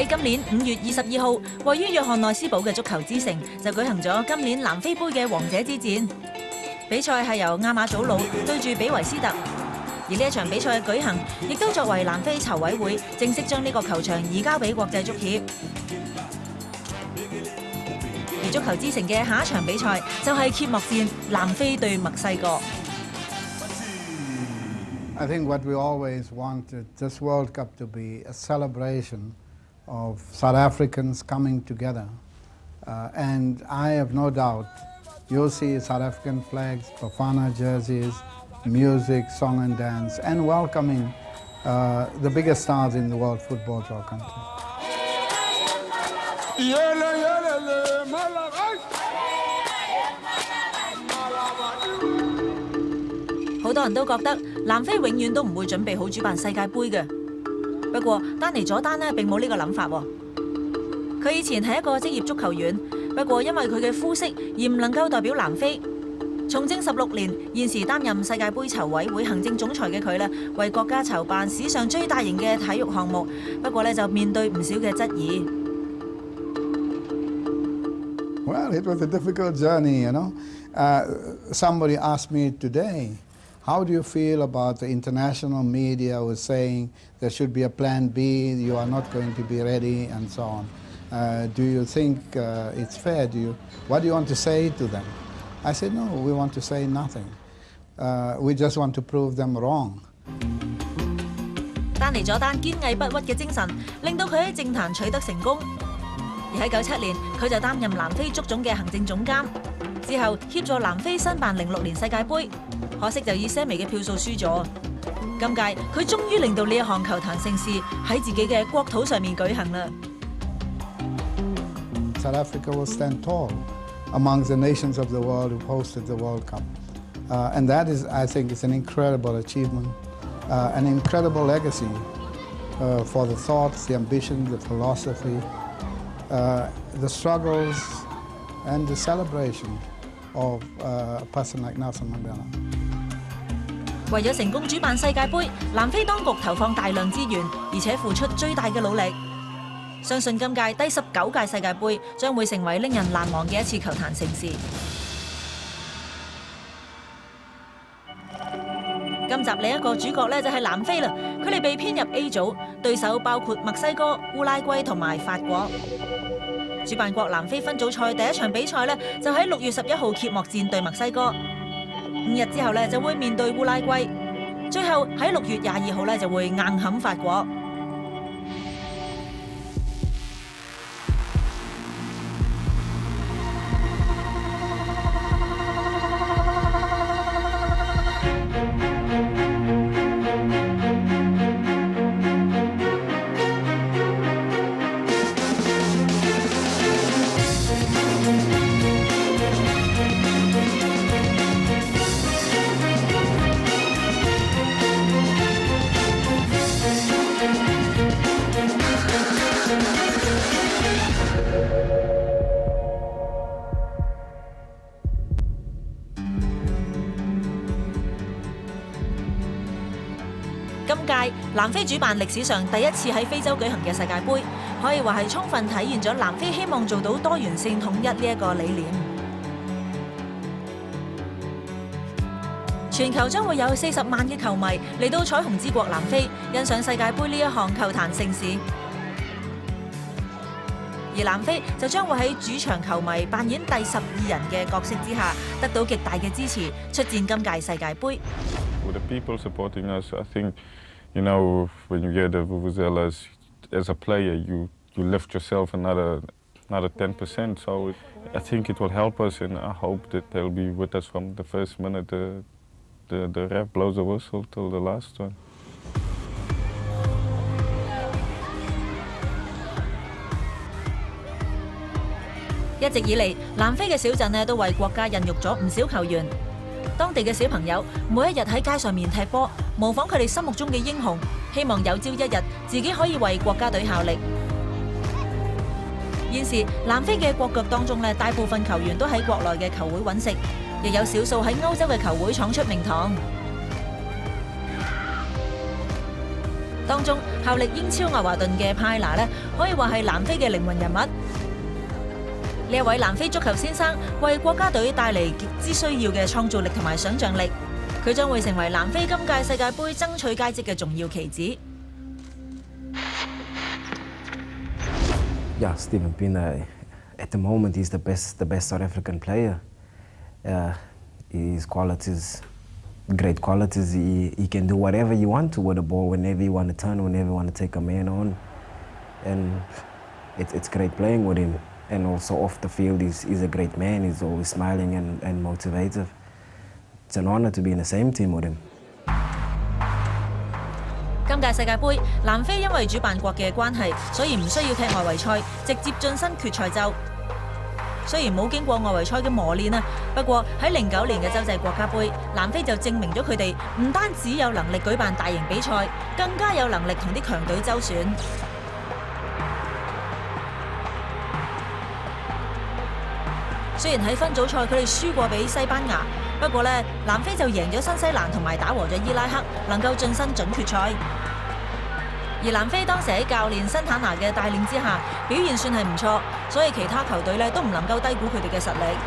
喺今年5月22號，位於約翰內斯堡嘅足球之城就舉行咗今年南非杯嘅王者之戰。比賽係由亞馬祖魯對住比維斯特，而呢一場比賽嘅舉行，亦都作為南非籌委會正式將呢個球場移交俾國際足協。而足球之城嘅下一場比賽就係揭幕戰，南非對墨西哥。I think what we always wanted this World Cup to be a celebration of South Africans coming together. And I have no doubt you'll see South African flags, Bafana jerseys, music, song and dance, and welcoming the biggest stars in the world football to our country. 好多人都覺得南非永遠都唔會準備好主辦世界盃嘅。不過丹尼佐丹呢並冇呢個諗法喎。佢以前係一個職業足球員，不過因為佢嘅膚色而唔能夠代表南非。從政16年，現時擔任世界盃籌委會行政總裁嘅佢呢，為國家籌辦史上最大型嘅體育項目，不過呢就面對唔少嘅質疑。Well, it was a difficult journey, you know. Somebody asked me today, how do you feel about the international media who is saying there should be a plan B, you are not going to be ready, and so on. Do you think it's fair? What do you want to say to them? I said, no, we want to say nothing. We just want to prove them wrong. 丹尼佐丹堅毅不屈嘅精神，令到佢喺政壇取得成功。而喺97年，佢就擔任南非足總嘅行政總監，之後協助南非申辦06年世界盃，可惜就以些微嘅票數輸咗。今屆佢終於令到呢一項球壇盛事喺自己嘅國土上面舉行啦。South Africa will stand tall among the nations of the world who hosted the World Cup. And that is, I think, is an incredible achievement, an incredible legacy for the thoughts, the ambition, the philosophy, the struggles, and the celebration of a person like Nelson Mandela. 為咗成功主辦世界盃，南非當局投放大量資源，而且付出最大嘅努力。相信今屆第19屆世界盃將會成為令人難忘嘅一次球壇盛事。今集另一個主角呢，就係南非啦，佢哋被編入 A 組，對手包括墨西哥、烏拉圭同埋法國。主辦國南非分組賽第一場比賽呢，就喺6月11號揭幕戰對墨西哥，5日之後呢，就會面對烏拉圭，最後喺6月22號呢，就會硬撼法國。今屆南非主辦歷史上第一次喺非洲舉行嘅世界盃，可以話係充分體現咗南非希望做到多元性統一呢一個理念。全球將會有40萬嘅球迷嚟到彩虹之國南非，欣賞世界盃呢一項球壇盛事。而南非就將會喺主場球迷扮演第12人嘅角色之下，得到極大嘅支持，出戰今屆世界盃。With the people supporting us, I think, you know, when you get the vuvuzelas as a player, you lift yourself another 10%. So I think it will help us, and I hope that they'll be with us from the first minute the ref blows the whistle till the last one. 一直以嚟，南非嘅小鎮呢都為國家孕育咗唔少球員。當地嘅小朋友每一日喺街上面踢波，模仿佢哋心目中嘅英雄，希望有朝一日自己可以為國家隊效力。現時南非嘅國腳當中呢，大部分球員都喺國內嘅球會揾食，亦有少數喺歐洲嘅球會闖出名堂。當中效力英超愛華頓嘅派拿呢，可以話係南非嘅靈魂人物。呢一位南非足球先生為國家隊帶嚟極之需要嘅創造力同埋想像力，佢將會成為南非今屆世界盃爭取佳績嘅重要棋子。Yeah, Stephen Pienaar, at the moment he's the best South African player. His qualities, great qualities. He can do whatever you want to with the ball, whenever you want to turn, whenever you want to take a man on, and it's great playing with him. And also off the field, he's a great man. He's always smiling and motivative. It's an honor to be in the same team with him. 今屆世界盃，南非因為主辦國嘅關係，所以唔需要踢外圍賽，直接晉身決賽周。雖然冇經過外圍賽嘅磨練啊，不過喺09年嘅洲際國家盃，南非就證明咗佢哋唔單止有能力舉辦大型比賽，更加有能力同啲強隊周旋。雖然喺分組賽佢哋輸過俾西班牙，不過呢，南非就贏咗新西蘭同埋打和咗伊拉克，能夠晉身準決賽。而南非當時喺教練辛坦拿嘅帶領之下，表現算係唔錯，所以其他球隊呢都唔能夠低估佢哋嘅實力。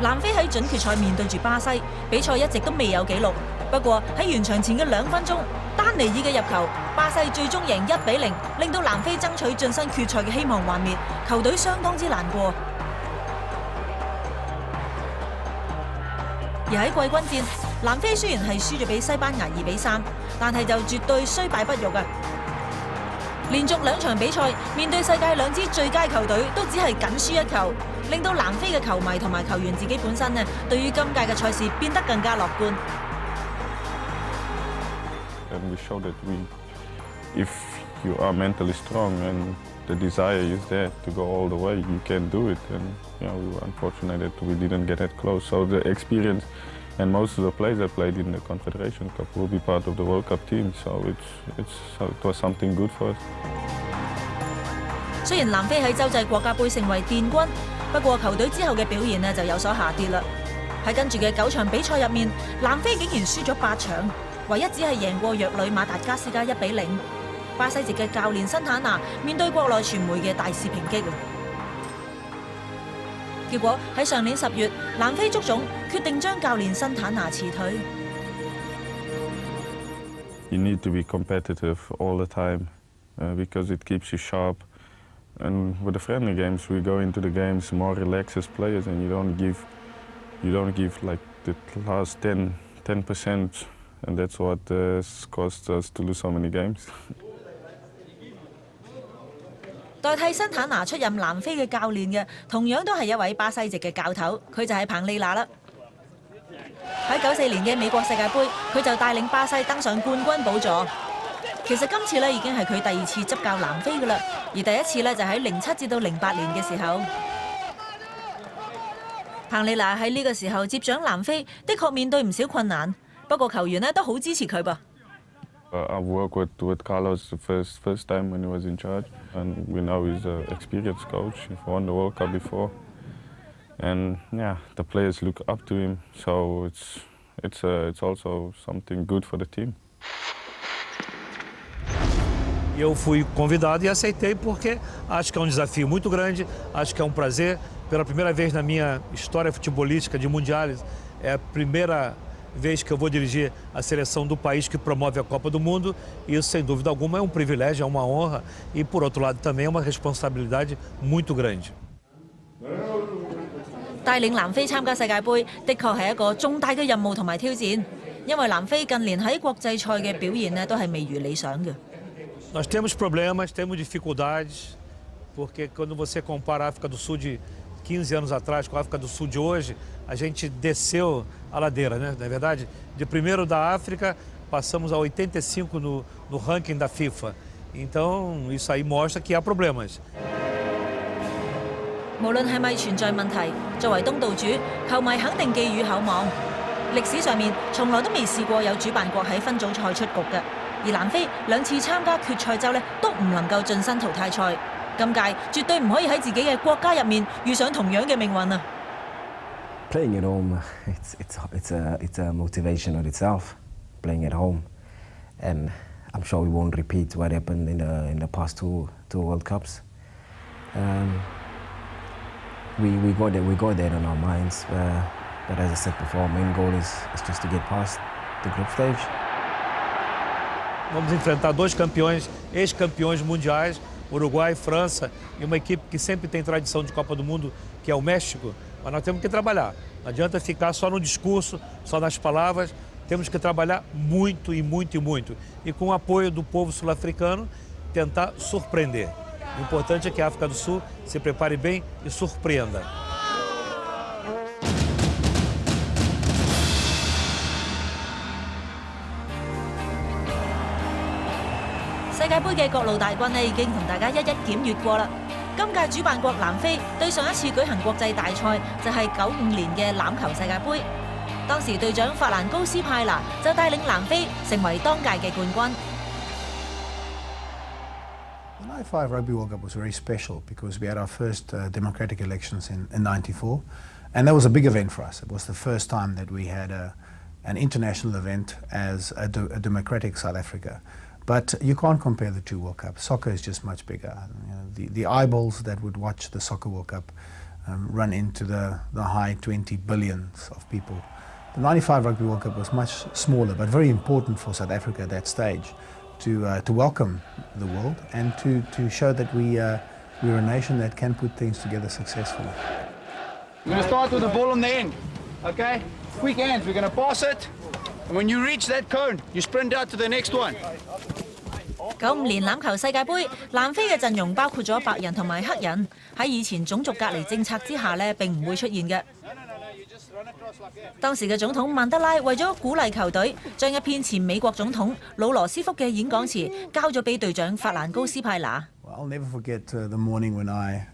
南非喺準決賽面對住巴西，比賽一直都未有紀錄。不過喺完場前嘅2分鐘，丹尼爾嘅入球，巴西最終贏1-0，令到南非爭取晉身決賽嘅希望幻滅，球隊相當之難過。而喺季軍戰，南非雖然係輸咗俾西班牙2-3，但係就絕對雖敗不辱啊！連續2場比賽面對世界2支最佳球隊，都只係僅輸1球，令到南非嘅球迷同埋球員自己本身呢，對於今屆嘅賽事變得更加樂觀。And we show that if you are mentally strong and the desire is there to go all the way, you can do it. And we were unfortunate that we didn't get that close. So the experience and most of the players that played in the Confederation Cup will be part of the World Cup team. So it was something good for us. 雖然南非喺洲際國家盃成為殿軍，不過球隊之後嘅表現呢就有所下跌啦。喺跟住嘅9場比賽入面，南非竟然輸咗8場。唯一只係贏過弱旅馬達加斯加1-0。巴西籍嘅教練辛坦拿面對國內傳媒嘅大肆抨擊，結果喺上年10月，南非足總決定將教練辛坦拿辭退。You need to be competitive all the time because it keeps you sharp. And with the friendly games, we go into the games more relaxed as players, and you don't give like the last 10%. And that's what caused us to lose so many games. 代替辛坦拿出任南非嘅教練嘅，同樣都係一位巴西籍嘅教頭，佢就係彭利拿啦。喺94年嘅美國世界盃，佢就帶領巴西登上冠軍寶座。其實今次咧已經係佢第2次執教南非㗎啦，而第一次咧就喺07至到08年嘅時候。彭利拿喺呢個時候接掌南非，的確面對唔少困難。不過球員呢都好支持佢噃。I worked with Carlos the first time when he was in charge, and we know he's an experienced coach. He won the World Cup before, and yeah, the players look up to him. So it's also something good for the team. Eu fui convidado e aceitei porque acho que é um desafio muito grande, acho que é um prazer. Pela primeira vez na minha história futebolística de mundiais, é a primeira vez que eu vou dirigir a seleção do país que promove a Copa do Mundo. E isso, sem dúvida alguma, é um privilégio, é uma honra e, por outro lado, também é uma responsabilidade muito grande. 帶領南非參加世界盃，的確係一個重大嘅任務同埋挑戰，因為南非近年喺國際賽嘅表現呢都係未如理想嘅。Nós temos problemas, temos dificuldades, porque quando você compara a África do Sul de 15 anos atrás com a África do Sul de hoje, a gente desceu a ladeira, né? Na verdade, de primeiro da África, passamos a 85 no ranking da FIFA. Então, isso aí mostra que há problemas. 無論係咪存在問題，作為東道主，球迷肯定寄予厚望。歷史上面從來都未試過有主辦國喺分組賽出局嘅，而南非2次參加決賽周呢都唔能夠晉身淘汰賽。今屆絕對唔可以喺自己嘅國家入面遇上同樣嘅命運啊！ Playing at home, it's a motivation in itself. Playing at home, and I'm sure we won't repeat what happened in the past two World Cups. We got that on our minds, but as I said before, our main goal is just to get past the group stage. Vamos enfrentar dois campeões, ex-campeões mundiais, Uruguai e França, e uma equipe que sempre tem tradição de Copa do Mundo, que é o México. Mas nós temos que trabalhar. Não adianta ficar só no discurso, só nas palavras. Temos que trabalhar muito e muito e muito. E com o apoio do povo sul-africano, tentar surpreender. O importante é que a África do Sul se prepare bem e surpreenda.世界盃嘅各路大軍呢已經同大家一一檢閱過啦。今屆主辦國南非對上一次舉行國際大賽就係95年嘅欖球世界盃，當時隊長法蘭高斯派拿就帶領南非成為當屆嘅冠軍。The 95 Rugby World Cup was very special because we had our first democratic elections in '94, and that was a big event for us. It was the first time that we had an international event as a democratic South Africa. But you can't compare the two World Cups. Soccer is just much bigger. You know, the eyeballs that would watch the Soccer World Cup run into the high 20 billions of people. The 95 Rugby World Cup was much smaller, but very important for South Africa at that stage to welcome the world and to show that we're a nation that can put things together successfully. We're going to start with the ball on the end, okay? Quick hands, we're going to pass it, and when you reach that cone, you sprint out to the next one. 95年欖球世界盃，南非嘅陣容包括咗白人同埋黑人，喺以前種族隔離政策之下呢，並唔會出現嘅。當時嘅總統曼德拉為咗鼓勵球隊，將一篇前美國總統魯羅斯福嘅演講詞交咗俾隊長法蘭高斯派拿。I'll never forget the morning when I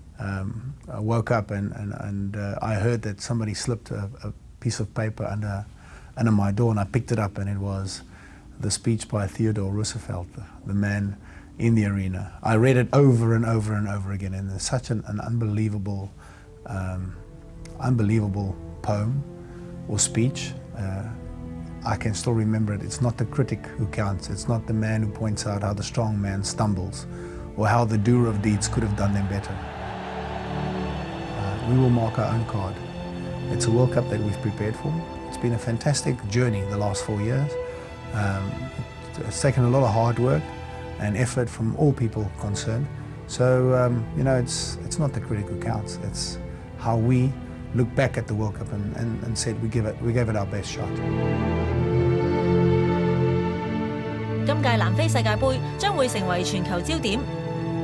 woke up and I heard that somebody slipped a piece of paper under my door, and I picked it up, and it was the speech by Theodore Roosevelt, the man in the arena. I read it over and over and over again, and it's such an unbelievable poem or speech. I can still remember it. It's not the critic who counts. It's not the man who points out how the strong man stumbles or how the doer of deeds could have done them better. We will mark our own card. It's a World Cup that we've prepared for. It's been a fantastic journey the last 4 years. It's taken a lot of hard work and effort from all people concerned. So, you know, it's not the critic who counts. It's how we look back at the World Cup and said we gave it our best shot. 今屆南非世界盃將會成為全球焦點，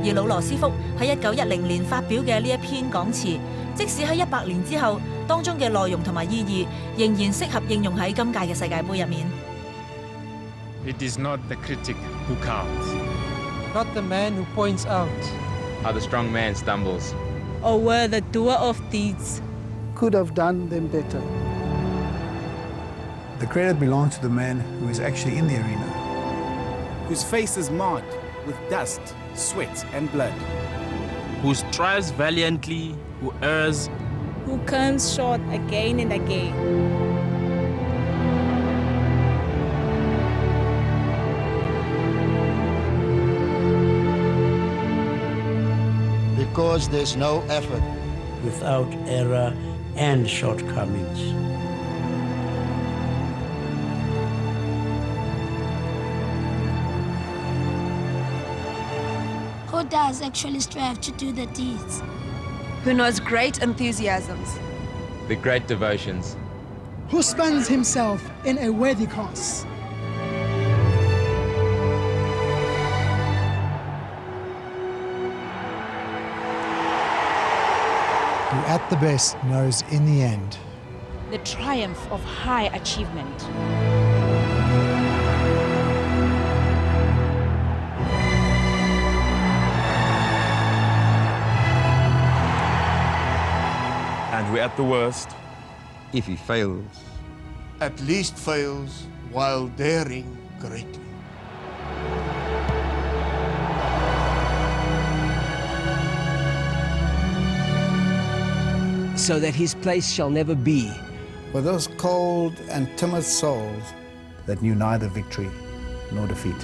而魯羅斯福喺1910年發表嘅呢一篇講詞，即使喺100年之後，當中嘅內容同埋意義仍然適合應用喺今屆嘅世界盃入面。It is not the critic who counts, not the man who points out, how the strong man stumbles, or where the doer of deeds could have done them better. The credit belongs to the man who is actually in the arena, whose face is marred with dust, sweat, and blood, who strives valiantly, who errs, who comes short again and again. Because there's no effort without error and shortcomings. Who does actually strive to do the deeds? Who knows great enthusiasms? the great devotions. Who spends himself in a worthy cause. Who at the best knows in the end the triumph of high achievement. And we're at the worst. If he fails, at least fails while daring greatly. so that his place shall never be. For those cold and timid souls that knew neither victory nor defeat.